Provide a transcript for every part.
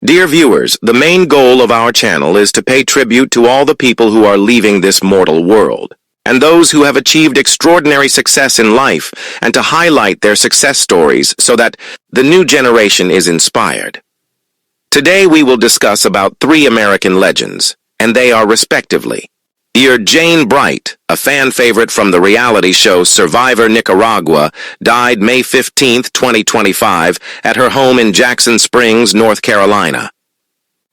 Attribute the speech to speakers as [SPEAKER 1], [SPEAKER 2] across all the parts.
[SPEAKER 1] Dear viewers, the main goal of our channel is to pay tribute to all the people who are leaving this mortal world, and those who have achieved extraordinary success in life, and to highlight their success stories so that the new generation is inspired. Today we will discuss about 3 American legends, and they are respectively: Dear Jane Bright, a fan favorite from the reality show Survivor Nicaragua, died May 15, 2025, at her home in Jackson Springs, North Carolina.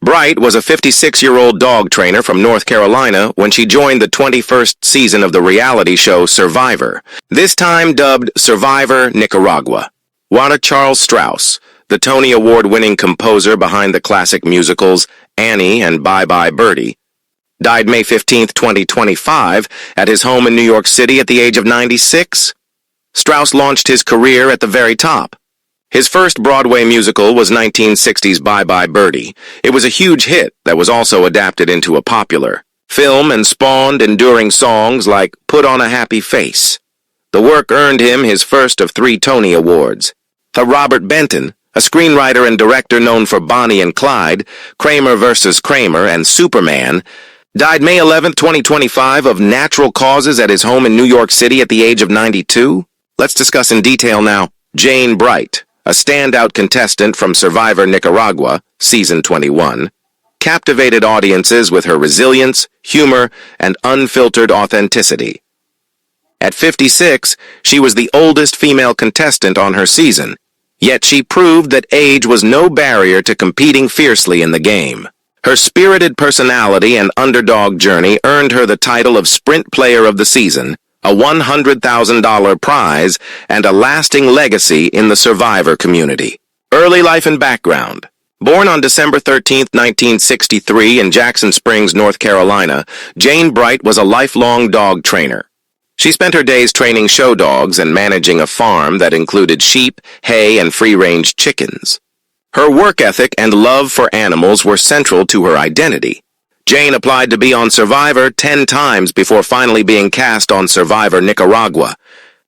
[SPEAKER 1] Bright was a 56-year-old dog trainer from North Carolina when she joined the 21st season of the reality show Survivor, this time dubbed Survivor Nicaragua. Charles Strouse, the Tony Award-winning composer behind the classic musicals Annie and Bye Birdie, died May 15, 2025, at his home in New York City at the age of 96. Strouse launched his career at the very top. His first Broadway musical was 1960's Bye Birdie. It was a huge hit that was also adapted into a popular film and spawned enduring songs like Put on a Happy Face. The work earned him his first of 3 Tony Awards. Robert Benton, a screenwriter and director known for Bonnie and Clyde, Kramer vs. Kramer, and Superman, died May 11, 2025 of natural causes at his home in New York City at the age of 92. Let's discuss in detail now Jane Bright, a standout contestant from Survivor Nicaragua, Season 21, captivated audiences with her resilience, humor, and unfiltered authenticity. At 56, she was the oldest female contestant on her season, yet she proved that age was no barrier to competing fiercely in the game. Her spirited personality and underdog journey earned her the title of Sprint Player of the Season, a $100,000 prize, and a lasting legacy in the Survivor community. Early life and background. Born on December 13, 1963 in Jackson Springs, North Carolina, Jane Bright was a lifelong dog trainer. She spent her days training show dogs and managing a farm that included sheep, hay, and free-range chickens. Her work ethic and love for animals were central to her identity. Jane applied to be on Survivor 10 times before finally being cast on Survivor Nicaragua.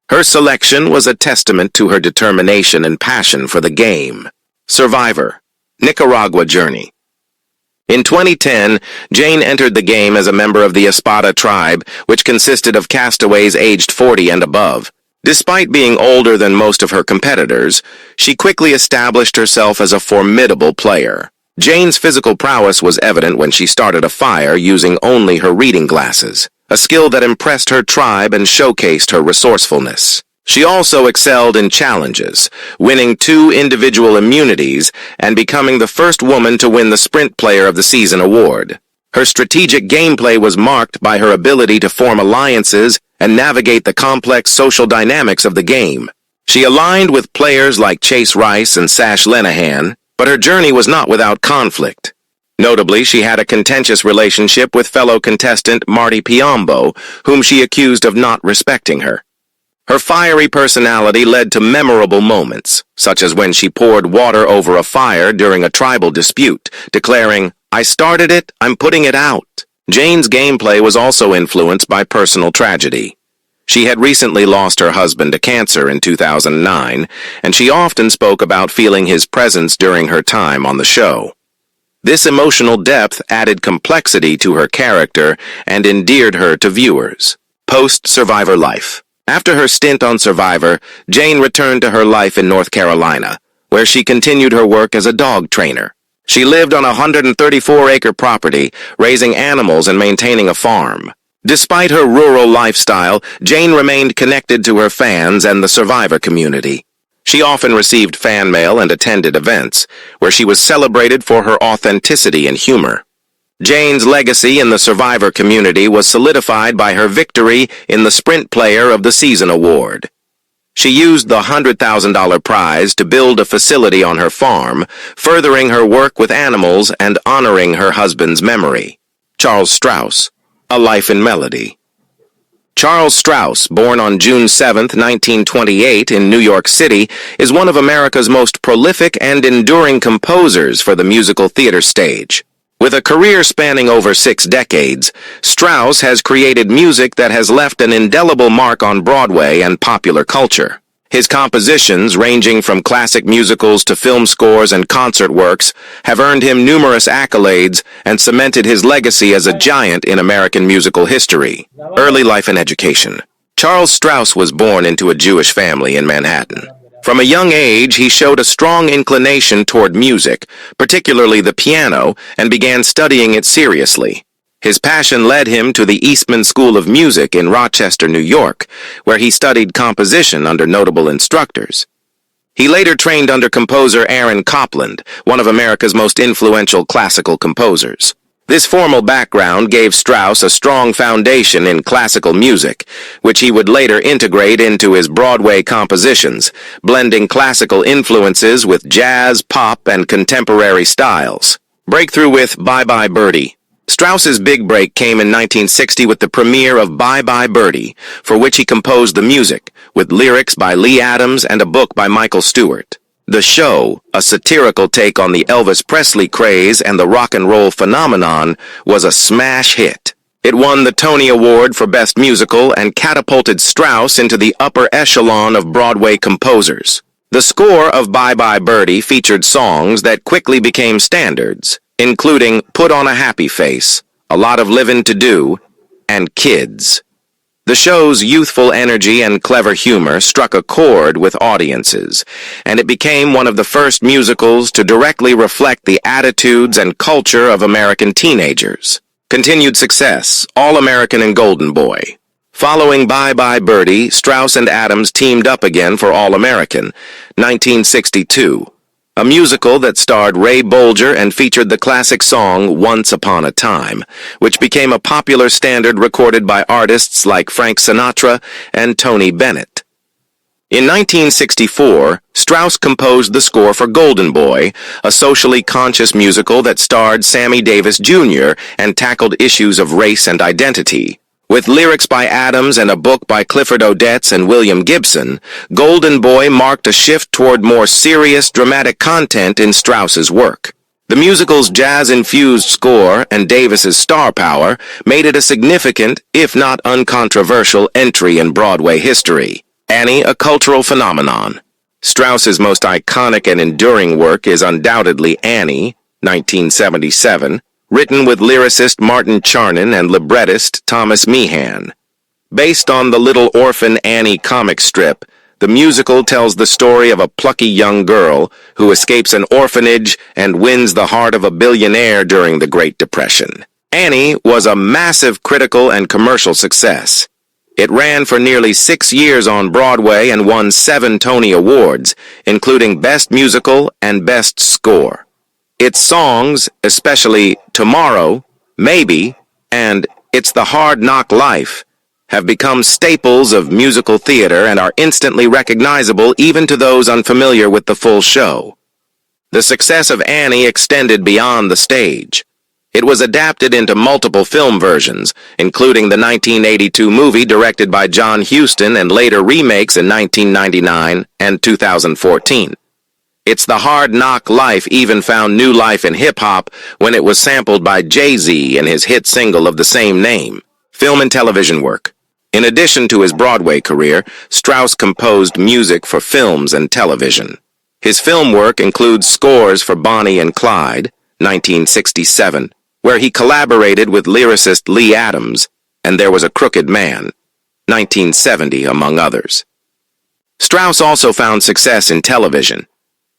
[SPEAKER 1] Her selection was a testament to her determination and passion for the game. Survivor Nicaragua Journey. In 2010, Jane entered the game as a member of the Espada tribe, which consisted of castaways aged 40 and above. Despite being older than most of her competitors, she quickly established herself as a formidable player. Jane's physical prowess was evident when she started a fire using only her reading glasses, a skill that impressed her tribe and showcased her resourcefulness. She also excelled in challenges, winning 2 individual immunities and becoming the first woman to win the Sprint Player of the Season award. Her strategic gameplay was marked by her ability to form alliances and navigate the complex social dynamics of the game. She aligned with players like Chase Rice and Sash Lenahan, but her journey was not without conflict. Notably, she had a contentious relationship with fellow contestant Marty Piombo, whom she accused of not respecting her. Her fiery personality led to memorable moments, such as when she poured water over a fire during a tribal dispute, declaring, "I started it, I'm putting it out." Jane's gameplay was also influenced by personal tragedy. She had recently lost her husband to cancer in 2009, and she often spoke about feeling his presence during her time on the show. This emotional depth added complexity to her character and endeared her to viewers. Post-Survivor life. After her stint on Survivor, Jane returned to her life in North Carolina, where she continued her work as a dog trainer. She lived on a 134-acre property, raising animals and maintaining a farm. Despite her rural lifestyle, Jane remained connected to her fans and the Survivor community. She often received fan mail and attended events, where she was celebrated for her authenticity and humor. Jane's legacy in the Survivor community was solidified by her victory in the Sprint Player of the Season award. She used the $100,000 prize to build a facility on her farm, furthering her work with animals and honoring her husband's memory. Charles Strouse, A Life in Melody. Charles Strouse, born on June 7, 1928 in New York City, is one of America's most prolific and enduring composers for the musical theater stage. With a career spanning over 6 decades, Strouse has created music that has left an indelible mark on Broadway and popular culture. His compositions, ranging from classic musicals to film scores and concert works, have earned him numerous accolades and cemented his legacy as a giant in American musical history. Early life and education. Charles Strouse was born into a Jewish family in Manhattan. From a young age, he showed a strong inclination toward music, particularly the piano, and began studying it seriously. His passion led him to the Eastman School of Music in Rochester, New York, where he studied composition under notable instructors. He later trained under composer Aaron Copland, one of America's most influential classical composers. This formal background gave Strouse a strong foundation in classical music, which he would later integrate into his Broadway compositions, blending classical influences with jazz, pop, and contemporary styles. Breakthrough with Bye Birdie. Strauss's big break came in 1960 with the premiere of Bye Birdie, for which he composed the music, with lyrics by Lee Adams and a book by Michael Stewart. The show, a satirical take on the Elvis Presley craze and the rock and roll phenomenon, was a smash hit. It won the Tony Award for Best Musical and catapulted Strouse into the upper echelon of Broadway composers. The score of Bye Birdie featured songs that quickly became standards, including Put on a Happy Face, A Lot of Livin' to Do, and Kids. The show's youthful energy and clever humor struck a chord with audiences, and it became one of the first musicals to directly reflect the attitudes and culture of American teenagers. Continued success, All-American and Golden Boy. Following Bye Birdie, Strouse and Adams teamed up again for All-American, 1962. A musical that starred Ray Bolger and featured the classic song Once Upon a Time, which became a popular standard recorded by artists like Frank Sinatra and Tony Bennett. In 1964, Strouse composed the score for Golden Boy, a socially conscious musical that starred Sammy Davis Jr. and tackled issues of race and identity. With lyrics by Adams and a book by Clifford Odets and William Gibson, Golden Boy marked a shift toward more serious, dramatic content in Strous's work. The musical's jazz-infused score and Davis's star power made it a significant, if not uncontroversial, entry in Broadway history. Annie, a cultural phenomenon. Strous's most iconic and enduring work is undoubtedly Annie, 1977, written with lyricist Martin Charnin and librettist Thomas Meehan. Based on the Little Orphan Annie comic strip, the musical tells the story of a plucky young girl who escapes an orphanage and wins the heart of a billionaire during the Great Depression. Annie was a massive critical and commercial success. It ran for nearly 6 years on Broadway and won 7 Tony Awards, including Best Musical and Best Score. Its songs, especially Tomorrow, Maybe, and It's the Hard Knock Life, have become staples of musical theater and are instantly recognizable even to those unfamiliar with the full show. The success of Annie extended beyond the stage. It was adapted into multiple film versions, including the 1982 movie directed by John Huston and later remakes in 1999 and 2014. It's the Hard Knock Life even found new life in hip-hop when it was sampled by Jay-Z in his hit single of the same name. Film and television work. In addition to his Broadway career, Strouse composed music for films and television. His film work includes scores for Bonnie and Clyde, 1967, where he collaborated with lyricist Lee Adams, and There Was a Crooked Man, 1970, among others. Strouse also found success in television.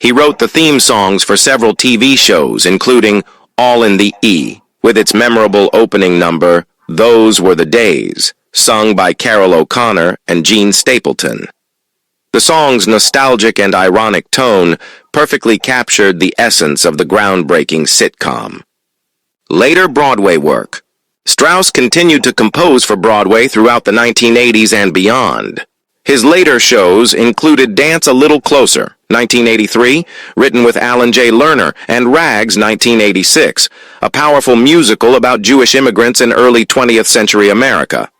[SPEAKER 1] He wrote the theme songs for several TV shows, including All in the E, with its memorable opening number, Those Were the Days, sung by Carol O'Connor and Gene Stapleton. The song's nostalgic and ironic tone perfectly captured the essence of the groundbreaking sitcom. Later Broadway work. Strouse continued to compose for Broadway throughout the 1980s and beyond. His later shows included Dance a Little Closer, 1983, written with Alan J. Lerner, and Rags, 1986, a powerful musical about Jewish immigrants in early 20th century America.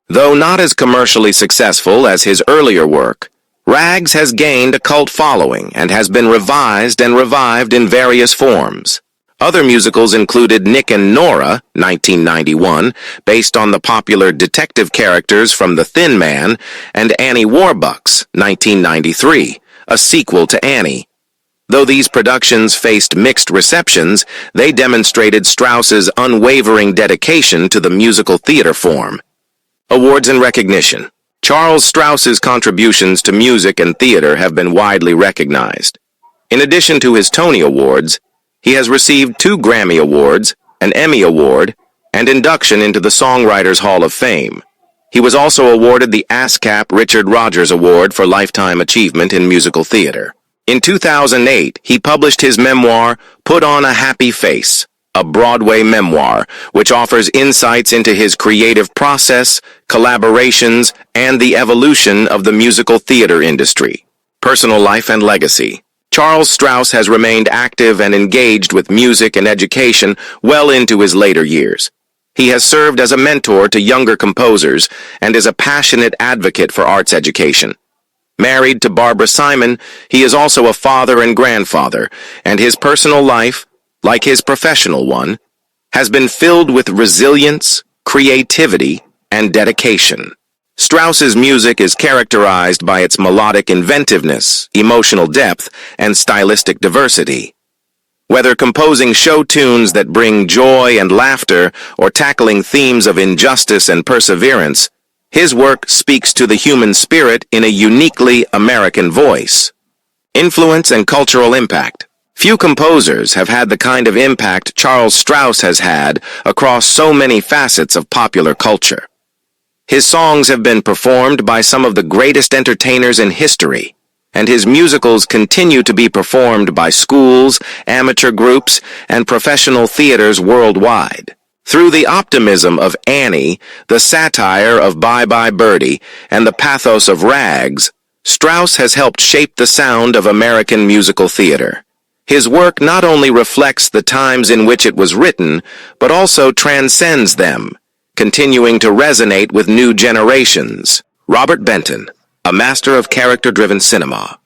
[SPEAKER 1] Though not as commercially successful as his earlier work, Rags has gained a cult following and has been revised and revived in various forms. Other musicals included Nick and Nora, 1991, based on the popular detective characters from The Thin Man, and Annie Warbucks, 1993, a sequel to Annie. Though these productions faced mixed receptions, they demonstrated Strous's unwavering dedication to the musical theater form. Awards and recognition. Charles Strous's contributions to music and theater have been widely recognized. In addition to his Tony Awards, he has received 2 Grammy Awards, an Emmy Award, and induction into the Songwriters Hall of Fame. He was also awarded the ASCAP Richard Rogers Award for Lifetime Achievement in Musical Theater. In 2008, he published his memoir, Put on a Happy Face, a Broadway memoir, which offers insights into his creative process, collaborations, and the evolution of the musical theater industry. Personal life and legacy. Charles Strouse has remained active and engaged with music and education well into his later years. He has served as a mentor to younger composers and is a passionate advocate for arts education. Married to Barbara Simon, he is also a father and grandfather, and his personal life, like his professional one, has been filled with resilience, creativity, and dedication. Strous's music is characterized by its melodic inventiveness, emotional depth, and stylistic diversity. Whether composing show tunes that bring joy and laughter or tackling themes of injustice and perseverance, his work speaks to the human spirit in a uniquely American voice. Influence and cultural impact. Few composers have had the kind of impact Charles Strouse has had across so many facets of popular culture. His songs have been performed by some of the greatest entertainers in history, and his musicals continue to be performed by schools, amateur groups, and professional theaters worldwide. Through the optimism of Annie, the satire of Bye Birdie, and the pathos of Rags, Strouse has helped shape the sound of American musical theater. His work not only reflects the times in which it was written, but also transcends them, continuing to resonate with new generations. Robert Benton, a master of character-driven cinema.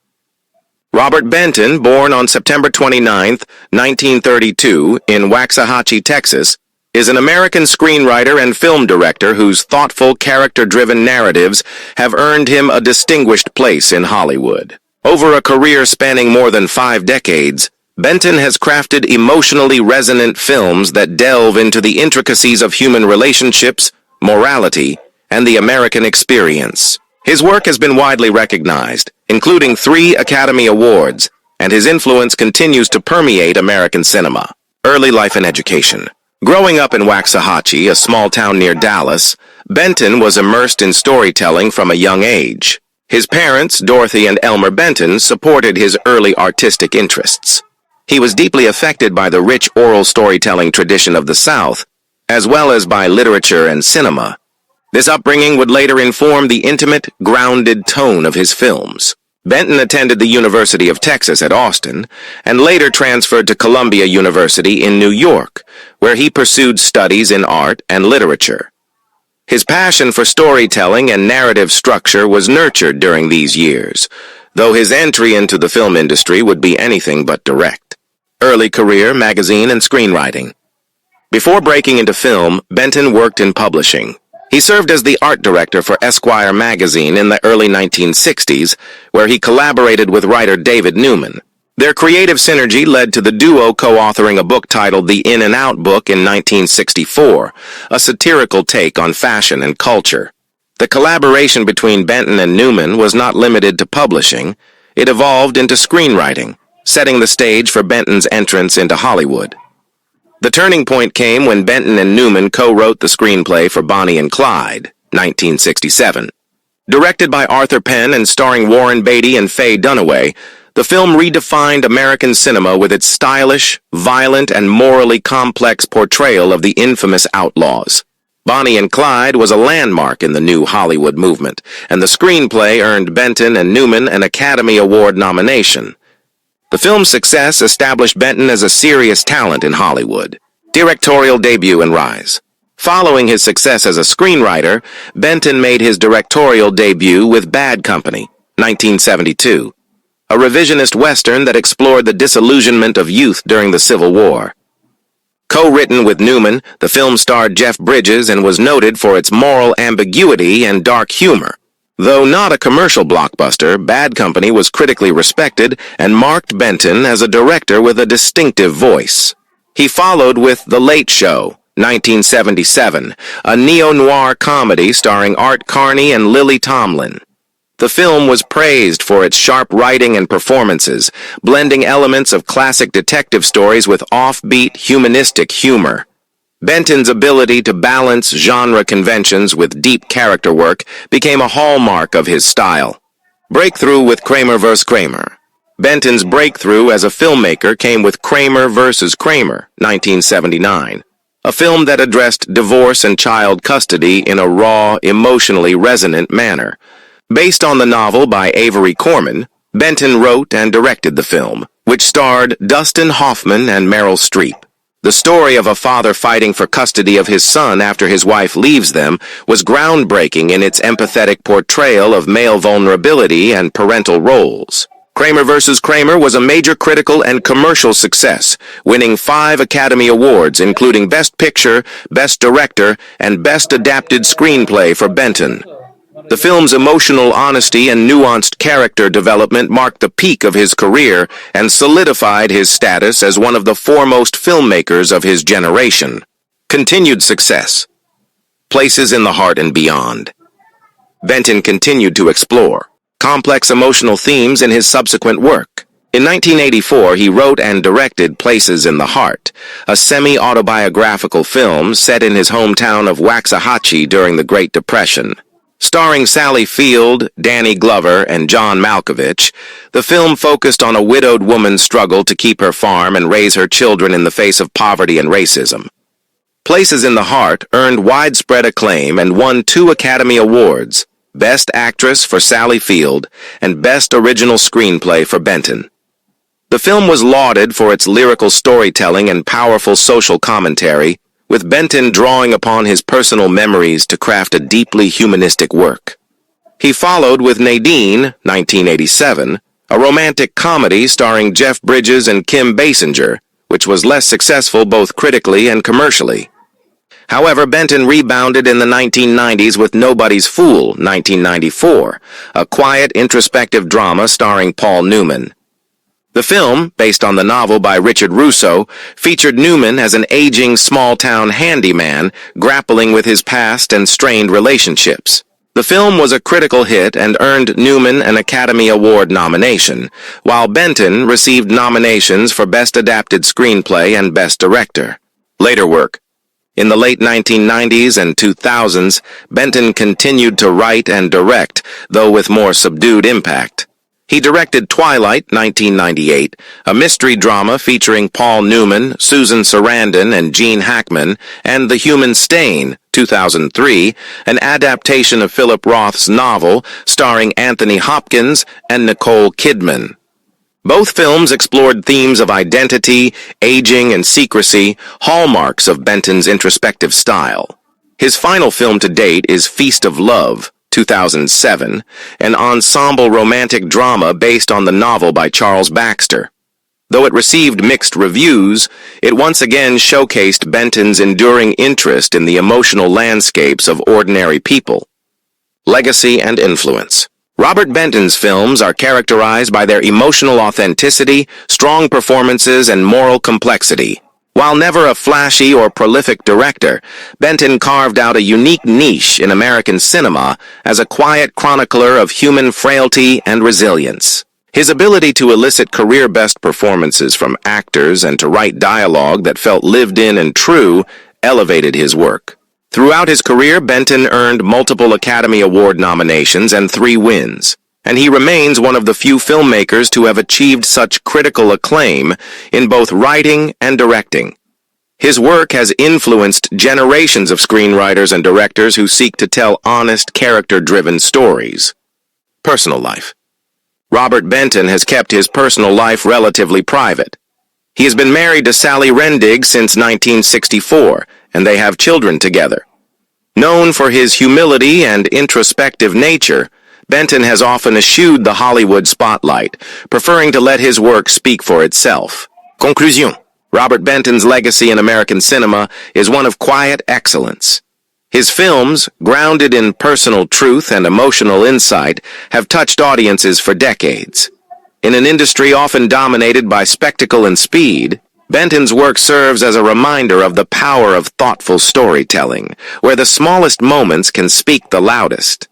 [SPEAKER 1] Robert Benton, born on September 29, 1932, in Waxahachie, Texas, is an American screenwriter and film director whose thoughtful, character-driven narratives have earned him a distinguished place in Hollywood. Over a career spanning more than 5 decades, Benton has crafted emotionally resonant films that delve into the intricacies of human relationships, morality, and the American experience. His work has been widely recognized, including 3 Academy Awards, and his influence continues to permeate American cinema. Early life and education. Growing up in Waxahachie, a small town near Dallas, Benton was immersed in storytelling from a young age. His parents, Dorothy and Elmer Benton, supported his early artistic interests. He was deeply affected by the rich oral storytelling tradition of the South, as well as by literature and cinema. This upbringing would later inform the intimate, grounded tone of his films. Benton attended the University of Texas at Austin, and later transferred to Columbia University in New York, where he pursued studies in art and literature. His passion for storytelling and narrative structure was nurtured during these years, though his entry into the film industry would be anything but direct. Early career, magazine, and screenwriting. Before breaking into film, Benton worked in publishing. He served as the art director for Esquire magazine in the early 1960s, where he collaborated with writer David Newman. Their creative synergy led to the duo co-authoring a book titled The In and Out Book in 1964, a satirical take on fashion and culture. The collaboration between Benton and Newman was not limited to publishing. It evolved into screenwriting, setting the stage for Benton's entrance into Hollywood. The turning point came when Benton and Newman co-wrote the screenplay for Bonnie and Clyde, 1967. Directed by Arthur Penn and starring Warren Beatty and Faye Dunaway, the film redefined American cinema with its stylish, violent, and morally complex portrayal of the infamous outlaws. Bonnie and Clyde was a landmark in the new Hollywood movement, and the screenplay earned Benton and Newman an Academy Award nomination. The film's success established Benton as a serious talent in Hollywood. Directorial debut and rise. Following his success as a screenwriter, Benton made his directorial debut with Bad Company, 1972, a revisionist western that explored the disillusionment of youth during the Civil War. Co-written with Newman, the film starred Jeff Bridges and was noted for its moral ambiguity and dark humor. Though not a commercial blockbuster, Bad Company was critically respected and marked Benton as a director with a distinctive voice. He followed with The Late Show, 1977, a neo-noir comedy starring Art Carney and Lily Tomlin. The film was praised for its sharp writing and performances, blending elements of classic detective stories with offbeat, humanistic humor. Benton's ability to balance genre conventions with deep character work became a hallmark of his style. Breakthrough with Kramer vs. Kramer. Benton's breakthrough as a filmmaker came with Kramer vs. Kramer, 1979, a film that addressed divorce and child custody in a raw, emotionally resonant manner. Based on the novel by Avery Corman, Benton wrote and directed the film, which starred Dustin Hoffman and Meryl Streep. The story of a father fighting for custody of his son after his wife leaves them was groundbreaking in its empathetic portrayal of male vulnerability and parental roles. Kramer vs. Kramer was a major critical and commercial success, winning 5 Academy Awards, including Best Picture, Best Director, and Best Adapted Screenplay for Benton. The film's emotional honesty and nuanced character development marked the peak of his career and solidified his status as one of the foremost filmmakers of his generation. Continued success. Places in the Heart and Beyond. Benton continued to explore complex emotional themes in his subsequent work. In 1984, he wrote and directed Places in the Heart, a semi-autobiographical film set in his hometown of Waxahachie during the Great Depression. Starring Sally Field, Danny Glover, and John Malkovich, the film focused on a widowed woman's struggle to keep her farm and raise her children in the face of poverty and racism. Places in the Heart earned widespread acclaim and won 2 Academy Awards, Best Actress for Sally Field and Best Original Screenplay for Benton. The film was lauded for its lyrical storytelling and powerful social commentary, with Benton drawing upon his personal memories to craft a deeply humanistic work. He followed with Nadine, 1987, a romantic comedy starring Jeff Bridges and Kim Basinger, which was less successful both critically and commercially. However, Benton rebounded in the 1990s with Nobody's Fool, 1994, a quiet, introspective drama starring Paul Newman. The film, based on the novel by Richard Russo, featured Newman as an aging small-town handyman grappling with his past and strained relationships. The film was a critical hit and earned Newman an Academy Award nomination, while Benton received nominations for Best Adapted Screenplay and Best Director. Later work. In the late 1990s and 2000s, Benton continued to write and direct, though with more subdued impact. He directed Twilight, 1998, a mystery drama featuring Paul Newman, Susan Sarandon, and Gene Hackman, and The Human Stain, 2003, an adaptation of Philip Roth's novel starring Anthony Hopkins and Nicole Kidman. Both films explored themes of identity, aging, and secrecy, hallmarks of Benton's introspective style. His final film to date is Feast of Love, 2007, an ensemble romantic drama based on the novel by Charles Baxter. Though it received mixed reviews, it once again showcased Benton's enduring interest in the emotional landscapes of ordinary people. Legacy and influence. Robert Benton's films are characterized by their emotional authenticity, strong performances, and moral complexity. While never a flashy or prolific director, Benton carved out a unique niche in American cinema as a quiet chronicler of human frailty and resilience. His ability to elicit career-best performances from actors and to write dialogue that felt lived in and true elevated his work. Throughout his career, Benton earned multiple Academy Award nominations and 3 wins, and he remains one of the few filmmakers to have achieved such critical acclaim in both writing and directing. His work has influenced generations of screenwriters and directors who seek to tell honest, character-driven stories. Personal life. Robert Benton has kept his personal life relatively private. He has been married to Sally Rendig since 1964, and they have children together. Known for his humility and introspective nature, Benton has often eschewed the Hollywood spotlight, preferring to let his work speak for itself. Conclusion. Robert Benton's legacy in American cinema is one of quiet excellence. His films, grounded in personal truth and emotional insight, have touched audiences for decades. In an industry often dominated by spectacle and speed, Benton's work serves as a reminder of the power of thoughtful storytelling, where the smallest moments can speak the loudest.